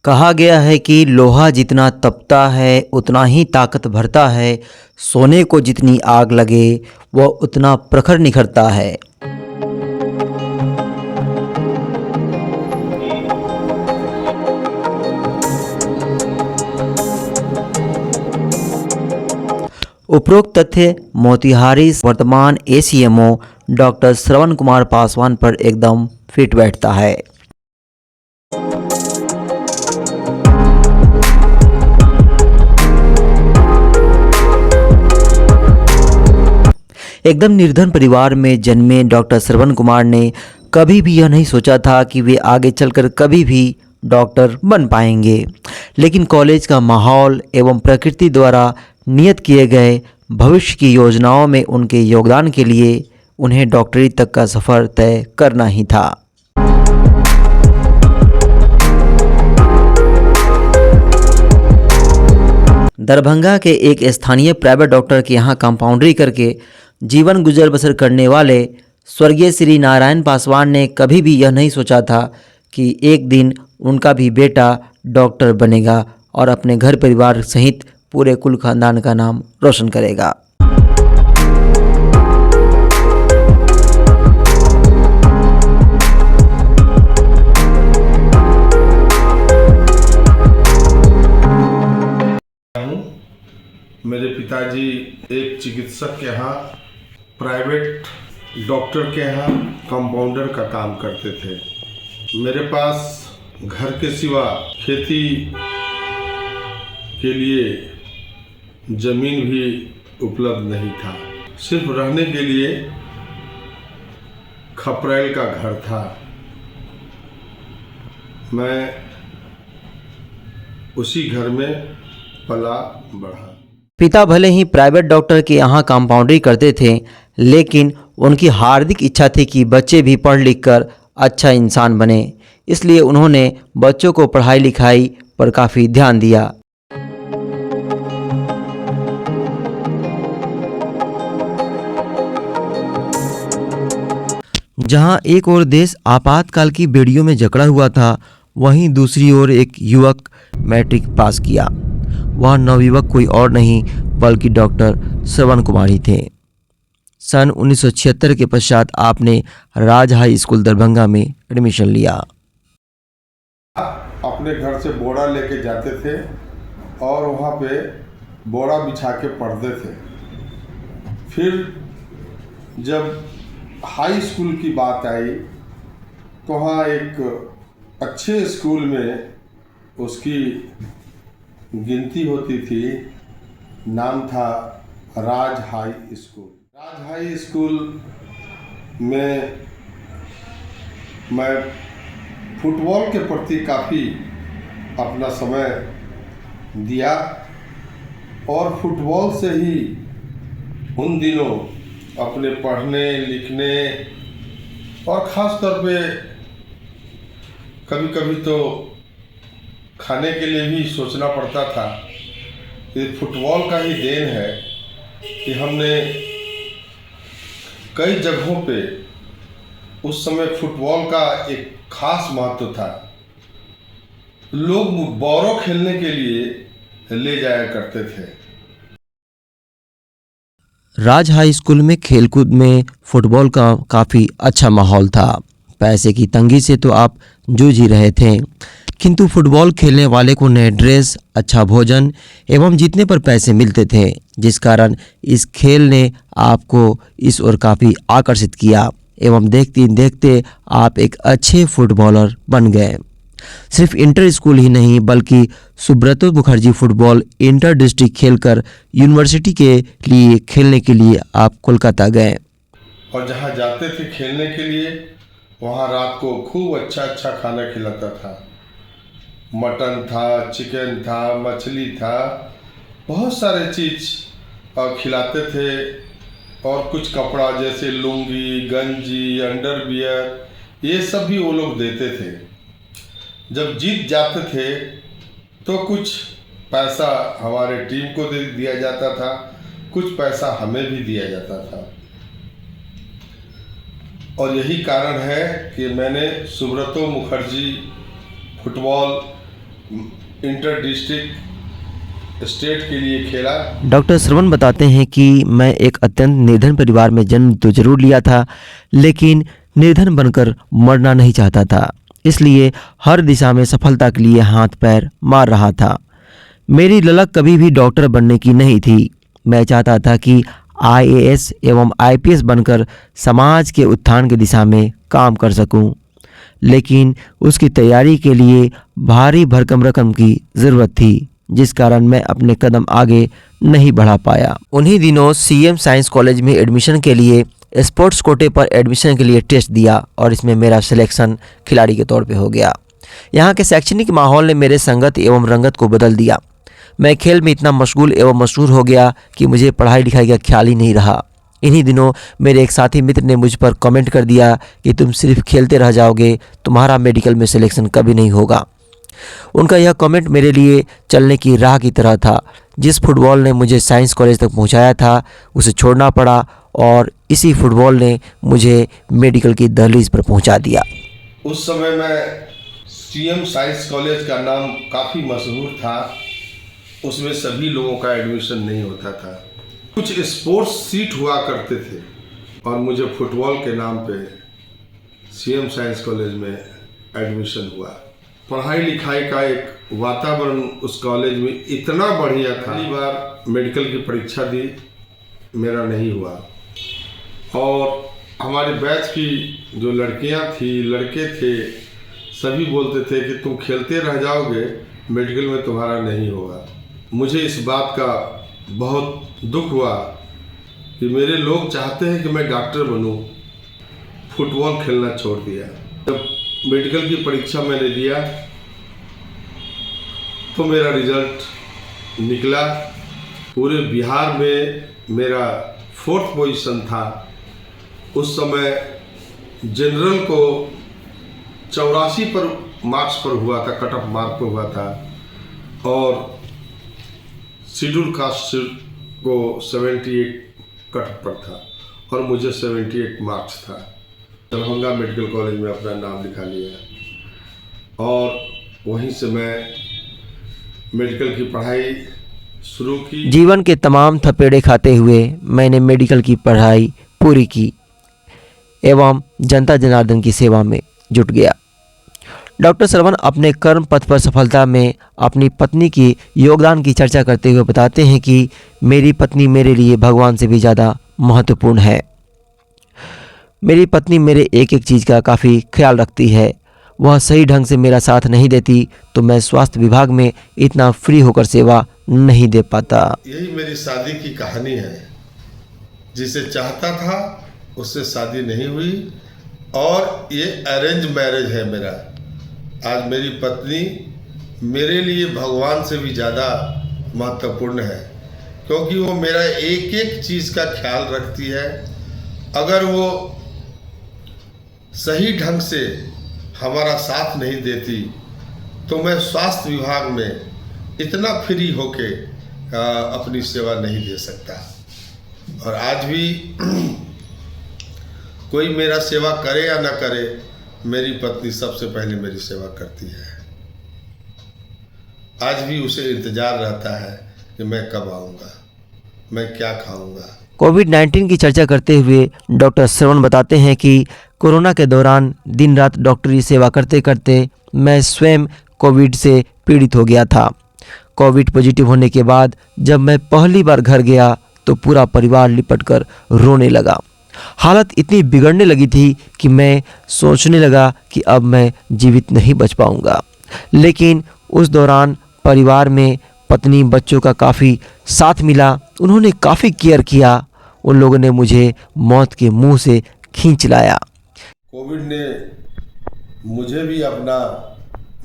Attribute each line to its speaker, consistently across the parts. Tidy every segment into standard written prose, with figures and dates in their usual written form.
Speaker 1: कहा गया है कि लोहा जितना तपता है उतना ही ताकत भरता है, सोने को जितनी आग लगे वह उतना प्रखर निखरता है। उपरोक्त तथ्य मोतिहारी वर्तमान एसीएमओ डॉक्टर श्रवण कुमार पासवान पर एकदम फिट बैठता है। एकदम निर्धन परिवार में जन्मे डॉक्टर श्रवण कुमार ने कभी भी यह नहीं सोचा था कि वे आगे चलकर कभी भी डॉक्टर बन पाएंगे, लेकिन कॉलेज का माहौल एवं प्रकृति द्वारा नियत किए गए भविष्य की योजनाओं में उनके योगदान के लिए उन्हें डॉक्टरी तक का सफ़र तय करना ही था। दरभंगा के एक स्थानीय प्राइवेट डॉक्टर के यहाँ कंपाउंडरी करके जीवन गुजर बसर करने वाले स्वर्गीय श्री नारायण पासवान ने कभी भी यह नहीं सोचा था कि एक दिन उनका भी बेटा डॉक्टर बनेगा और अपने घर परिवार सहित पूरे कुल खानदान का नाम रोशन करेगा।
Speaker 2: मेरे पिताजी एक चिकित्सक के यहाँ प्राइवेट डॉक्टर के यहाँ कंपाउंडर का काम करते थे। मेरे पास घर के सिवा खेती के लिए ज़मीन भी उपलब्ध नहीं था। सिर्फ रहने के लिए खपरेल का घर था। मैं उसी घर में पला बढ़ा।
Speaker 1: पिता भले ही प्राइवेट डॉक्टर के यहाँ कंपाउंडरी करते थे, लेकिन उनकी हार्दिक इच्छा थी कि बच्चे भी पढ़ लिख कर अच्छा इंसान बने। इसलिए उन्होंने बच्चों को पढ़ाई लिखाई पर काफ़ी ध्यान दिया। जहां एक ओर देश आपातकाल की बेड़ियों में जकड़ा हुआ था, वहीं दूसरी ओर एक युवक मैट्रिक पास किया। वह नवयुवक कोई और नहीं बल्कि डॉक्टर श्रवण कुमार ही थे। सन 1976 के पश्चात आपने राज हाई स्कूल दरभंगा में एडमिशन लिया।
Speaker 2: अपने घर से बोरा लेके जाते थे और वहाँ पे बोरा बिछा के पढ़ते थे। फिर जब हाई स्कूल की बात आई तो वहाँ एक अच्छे स्कूल में उसकी गिनती होती थी। नाम था राज हाई स्कूल। राज हाई स्कूल में मैं फुटबॉल के प्रति काफ़ी अपना समय दिया और फुटबॉल से ही उन दिनों अपने पढ़ने लिखने और ख़ास तौर पे कभी कभी तो खाने के लिए भी सोचना पड़ता था। ये फुटबॉल का ही देन है कि हमने कई जगहों पे उस समय फुटबॉल का एक खास महत्व था। लोग बॉरो खेलने के लिए ले जाया करते थे।
Speaker 1: राज हाई स्कूल में खेलकूद में फुटबॉल का काफ़ी अच्छा माहौल था। पैसे की तंगी से तो आप जूझ ही रहे थे, किंतु फुटबॉल खेलने वाले को नए ड्रेस, अच्छा भोजन एवं जीतने पर पैसे मिलते थे, जिस कारण इस खेल ने आपको इस ओर काफ़ी आकर्षित किया एवं देखते देखते आप एक अच्छे फुटबॉलर बन गए। सिर्फ इंटर स्कूल ही नहीं बल्कि Subroto Mukherjee football inter district खेलकर यूनिवर्सिटी के लिए खेलने के लिए आप कोलकाता गए।
Speaker 2: और जहाँ जाते थे खेलने के लिए वहाँ रात को खूब अच्छा अच्छा खाना खिलाता था। मटन था, चिकन था, मछली था, बहुत सारे चीज़ खिलाते थे। और कुछ कपड़ा जैसे लुंगी, गंजी, अंडरवियर ये सब भी वो लोग देते थे। जब जीत जाते थे तो कुछ पैसा हमारे टीम को दे दिया जाता था, कुछ पैसा हमें भी दिया जाता था। और यही कारण है कि मैंने Subroto Mukherjee football inter district state के लिए खेला।
Speaker 1: डॉक्टर श्रवण बताते हैं कि मैं एक अत्यंत निर्धन परिवार में जन्म तो जरूर लिया था, लेकिन निर्धन बनकर मरना नहीं चाहता था, इसलिए हर दिशा में सफलता के लिए हाथ पैर मार रहा था। मेरी ललक कभी भी डॉक्टर बनने की नहीं थी। मैं चाहता था कि आईएएस एवं आईपीएस बनकर समाज के उत्थान की दिशा में काम कर सकूं, लेकिन उसकी तैयारी के लिए भारी भरकम रकम की ज़रूरत थी, जिस कारण मैं अपने कदम आगे नहीं बढ़ा पाया। उन्हीं दिनों सीएम साइंस कॉलेज में एडमिशन के लिए स्पोर्ट्स कोटे पर एडमिशन के लिए टेस्ट दिया और इसमें मेरा सिलेक्शन खिलाड़ी के तौर पे हो गया। यहाँ के शैक्षणिक माहौल ने मेरे संगत एवं रंगत को बदल दिया। मैं खेल में इतना मशगूल एवं मशहूर हो गया कि मुझे पढ़ाई लिखाई का ख्याल ही नहीं रहा। इन्हीं दिनों मेरे एक साथी मित्र ने मुझ पर कमेंट कर दिया कि तुम सिर्फ खेलते रह जाओगे, तुम्हारा मेडिकल में सिलेक्शन कभी नहीं होगा। उनका यह कमेंट मेरे लिए चलने की राह की तरह था। जिस फुटबॉल ने मुझे साइंस कॉलेज तक पहुंचाया था, उसे छोड़ना पड़ा और इसी फुटबॉल ने मुझे मेडिकल की दहलीज पर पहुंचा दिया।
Speaker 2: उस समय मैं सीएम साइंस कॉलेज का नाम काफ़ी मशहूर था, उसमें सभी लोगों का एडमिशन नहीं होता था। कुछ स्पोर्ट्स सीट हुआ करते थे और मुझे फुटबॉल के नाम पे सीएम साइंस कॉलेज में एडमिशन हुआ। पढ़ाई लिखाई का एक वातावरण उस कॉलेज में इतना बढ़िया था। पहली बार मेडिकल की परीक्षा दी, मेरा नहीं हुआ और हमारे बैच की जो लड़कियां थी, लड़के थे, सभी बोलते थे कि तुम खेलते रह जाओगे, मेडिकल में तुम्हारा नहीं होगा। मुझे इस बात का बहुत दुख हुआ कि मेरे लोग चाहते हैं कि मैं डॉक्टर बनूं, फुटबॉल खेलना छोड़ दिया। जब मेडिकल की परीक्षा मैंने दिया तो मेरा रिजल्ट निकला। पूरे बिहार में मेरा 4th पोजीशन था। उस समय जनरल को 84 पर मार्क्स पर हुआ था, कट ऑफ मार्क पर हुआ था और शेड्यूल कास्ट को 78 कट ऑफ पर था और मुझे 78 मार्क्स था। दरभंगा मेडिकल कॉलेज में अपना नाम लिखा लिया और वहीं से मैं मेडिकल की पढ़ाई शुरू की।
Speaker 1: जीवन के तमाम थपेड़े खाते हुए मैंने मेडिकल की पढ़ाई पूरी की एवं जनता जनार्दन की सेवा में जुट गया। डॉक्टर श्रवण अपने कर्म पथ पर सफलता में अपनी पत्नी की योगदान की चर्चा करते हुए बताते हैं कि मेरी पत्नी मेरे लिए भगवान से भी ज़्यादा महत्वपूर्ण है। मेरी पत्नी मेरे एक एक चीज़ का काफ़ी ख्याल रखती है। वह सही ढंग से मेरा साथ नहीं देती तो मैं स्वास्थ्य विभाग में इतना फ्री होकर सेवा नहीं दे पाता।
Speaker 2: यही मेरी शादी की कहानी है। जिसे चाहता था उससे शादी नहीं हुई और ये अरेंज मैरिज है मेरा। आज मेरी पत्नी मेरे लिए भगवान से भी ज़्यादा महत्वपूर्ण है, क्योंकि वो मेरा एक एक चीज़ का ख्याल रखती है। अगर वो सही ढंग से हमारा साथ नहीं देती तो मैं स्वास्थ्य विभाग में इतना फ्री होके अपनी सेवा नहीं दे सकता। और आज भी कोई मेरा सेवा करे या ना करे, मेरी पत्नी सबसे पहले मेरी सेवा करती है। आज भी उसे इंतजार रहता है कि मैं कब आऊँगा, मैं क्या खाऊंगा।
Speaker 1: कोविड-19 की चर्चा करते हुए डॉक्टर श्रवण बताते हैं कि कोरोना के दौरान दिन रात डॉक्टरी सेवा करते करते मैं स्वयं कोविड से पीड़ित हो गया था। कोविड पॉजिटिव होने के बाद जब मैं पहली बार घर गया तो पूरा परिवार लिपट कर रोने लगा। हालत इतनी बिगड़ने लगी थी कि मैं सोचने लगा कि अब मैं जीवित नहीं बच पाऊंगा। लेकिन उस दौरान परिवार में पत्नी बच्चों का काफ़ी साथ मिला। उन्होंने काफ़ी केयर किया। उन लोगों ने मुझे मौत के मुंह से खींच लाया।
Speaker 2: कोविड ने मुझे भी अपना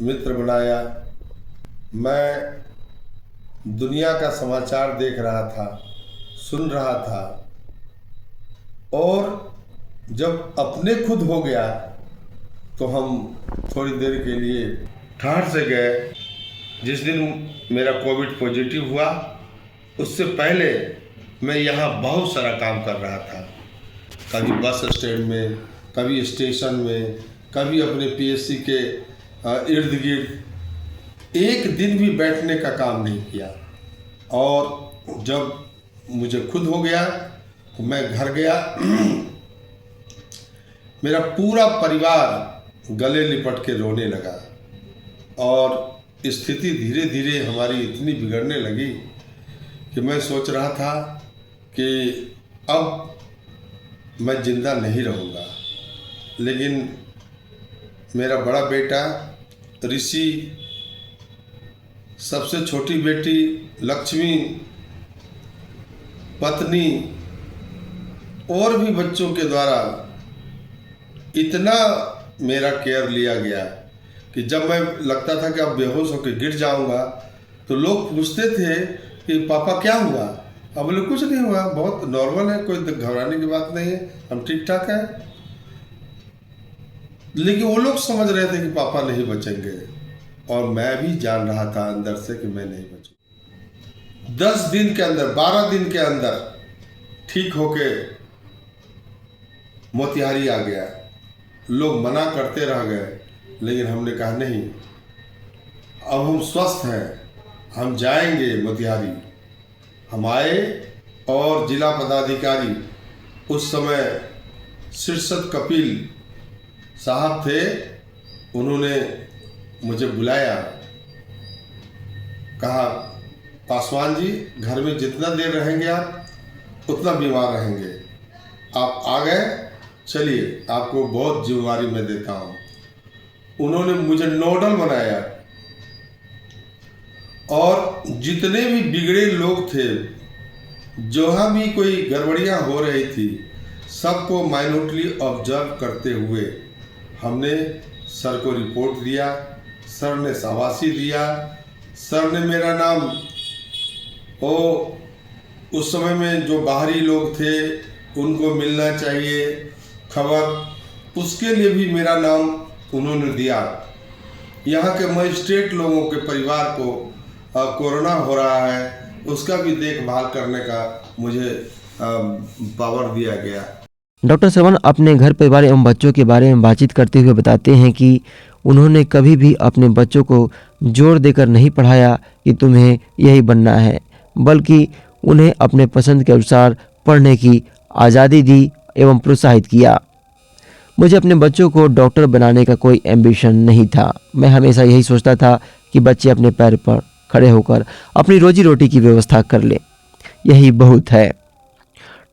Speaker 2: मित्र बनाया। मैं दुनिया का समाचार देख रहा था, सुन रहा था और जब अपने खुद हो गया तो हम थोड़ी देर के लिए ठहर से गए। जिस दिन मेरा कोविड पॉजिटिव हुआ उससे पहले मैं यहाँ बहुत सारा काम कर रहा था। कभी बस स्टैंड में, कभी स्टेशन में, कभी अपने पीएससी के इर्द गिर्द एक दिन भी बैठने का काम नहीं किया। और जब मुझे खुद हो गया तो मैं घर गया, मेरा पूरा परिवार गले लिपट के रोने लगा और स्थिति धीरे धीरे हमारी इतनी बिगड़ने लगी कि मैं सोच रहा था कि अब मैं जिंदा नहीं रहूँगा। लेकिन मेरा बड़ा बेटा ऋषि, सबसे छोटी बेटी लक्ष्मी, पत्नी और भी बच्चों के द्वारा इतना मेरा केयर लिया गया कि जब मैं लगता था कि अब बेहोश होकर गिर जाऊंगा तो लोग पूछते थे कि पापा क्या हुआ। अब बोले कुछ नहीं हुआ, बहुत नॉर्मल है, कोई घबराने की बात नहीं है, हम ठीक ठाक हैं। लेकिन वो लोग समझ रहे थे कि पापा नहीं बचेंगे और मैं भी जान रहा था अंदर से कि मैं नहीं बचूंगा। 10 दिन के अंदर, 12 दिन के अंदर ठीक होके मोतिहारी आ गया। लोग मना करते रह गए, लेकिन हमने कहा नहीं, अब हम स्वस्थ हैं, हम जाएंगे मोतिहारी। हम आए और जिला पदाधिकारी उस समय शीर्षद कपिल साहब थे, उन्होंने मुझे बुलाया, कहा पासवान जी घर में जितना देर रहेंगे आप उतना बीमार रहेंगे, आप आ गए, चलिए आपको बहुत जिम्मेवारी मैं देता हूँ। उन्होंने मुझे नोडल बनाया और जितने भी बिगड़े लोग थे, जहाँ भी कोई गड़बड़ियाँ हो रही थी, सबको माइन्यूटली ऑब्जर्व करते हुए हमने सर को रिपोर्ट दिया। सर ने शाबाशी दिया। सर ने मेरा नाम, वो उस समय में जो बाहरी लोग थे उनको मिलना चाहिए खबर, उसके लिए भी मेरा नाम उन्होंने दिया। यहाँ के मजिस्ट्रेट लोगों के परिवार को कोरोना हो रहा है, उसका भी देखभाल करने का मुझे पावर दिया गया।
Speaker 1: डॉक्टर श्रवण अपने घर परिवार एवं बच्चों के बारे में बातचीत करते हुए बताते हैं कि उन्होंने कभी भी अपने बच्चों को जोर देकर नहीं पढ़ाया कि तुम्हें यही बनना है, बल्कि उन्हें अपने पसंद के अनुसार पढ़ने की आज़ादी दी एवं प्रोत्साहित किया। मुझे अपने बच्चों को डॉक्टर बनाने का कोई एम्बिशन नहीं था। मैं हमेशा यही सोचता था कि बच्चे अपने पैर पर खड़े होकर अपनी रोजी रोटी की व्यवस्था कर लें, यही बहुत है।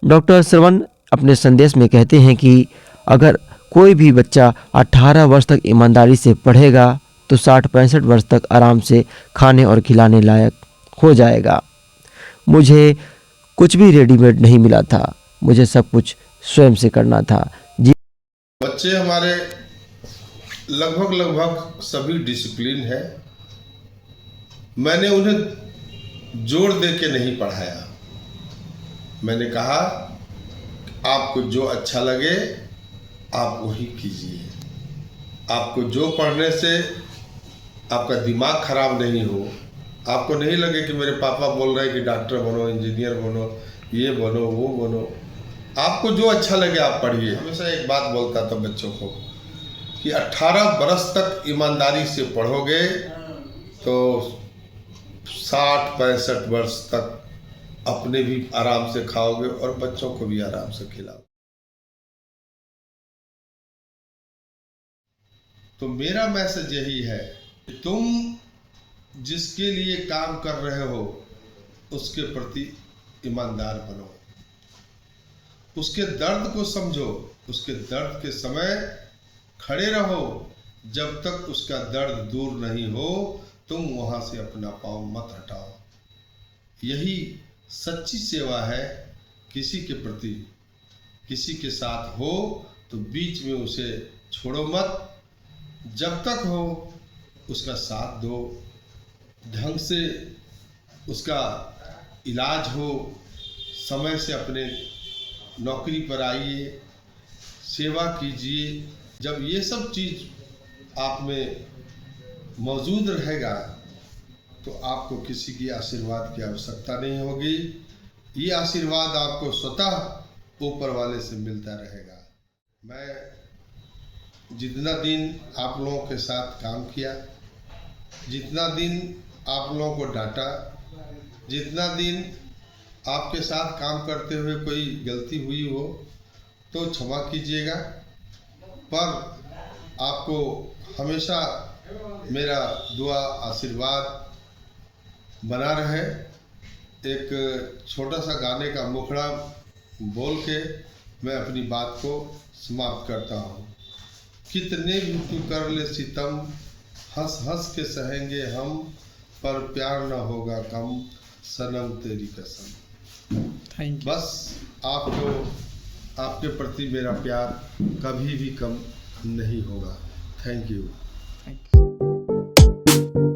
Speaker 1: डॉक्टर श्रवण अपने संदेश में कहते हैं कि अगर कोई भी बच्चा 18 वर्ष तक ईमानदारी से पढ़ेगा तो 60-65 वर्ष तक आराम से खाने और खिलाने लायक हो जाएगा। मुझे कुछ भी रेडीमेड नहीं मिला था, मुझे सब कुछ स्वयं से करना था। जी,
Speaker 2: बच्चे हमारे लगभग सभी डिसिप्लिन है। मैंने उन्हें जोर दे के नहीं पढ़ाया। मैंने कहा आपको जो अच्छा लगे आप वही कीजिए। आपको जो पढ़ने से आपका दिमाग खराब नहीं हो, आपको नहीं लगे कि मेरे पापा बोल रहे हैं कि डॉक्टर बनो, इंजीनियर बनो, ये बनो, वो बनो, आपको जो अच्छा लगे आप पढ़िए। हमेशा एक बात बोलता था बच्चों को कि 18 बरस तक ईमानदारी से पढ़ोगे तो 60-65 वर्ष तक अपने भी आराम से खाओगे और बच्चों को भी आराम से खिलाओगे। तो मेरा मैसेज यही है कि तुम जिसके लिए काम कर रहे हो उसके प्रति ईमानदार बनो, उसके दर्द को समझो, उसके दर्द के समय खड़े रहो। जब तक उसका दर्द दूर नहीं हो तुम वहां से अपना पाँव मत हटाओ। यही सच्ची सेवा है। किसी के प्रति, किसी के साथ हो तो बीच में उसे छोड़ो मत, जब तक हो उसका साथ दो, ढंग से उसका इलाज हो, समय से अपने नौकरी पर आइए, सेवा कीजिए। जब ये सब चीज़ आप में मौजूद रहेगा तो आपको किसी की आशीर्वाद की आवश्यकता नहीं होगी। ये आशीर्वाद आपको स्वतः ऊपर वाले से मिलता रहेगा। मैं जितना दिन आप लोगों के साथ काम किया, जितना दिन आप लोगों को डांटा, जितना दिन आपके साथ काम करते हुए कोई गलती हुई हो तो क्षमा कीजिएगा, पर आपको हमेशा मेरा दुआ आशीर्वाद बना रहे। एक छोटा सा गाने का मुखड़ा बोल के मैं अपनी बात को समाप्त करता हूँ। कितने भी तू कर ले सितम, हंस हंस के सहेंगे हम, पर प्यार न होगा कम, सनम तेरी कसम।
Speaker 3: Thank you.
Speaker 2: बस आपको, आपके प्रति मेरा प्यार कभी भी कम नहीं होगा। Thank you.
Speaker 3: Thank you.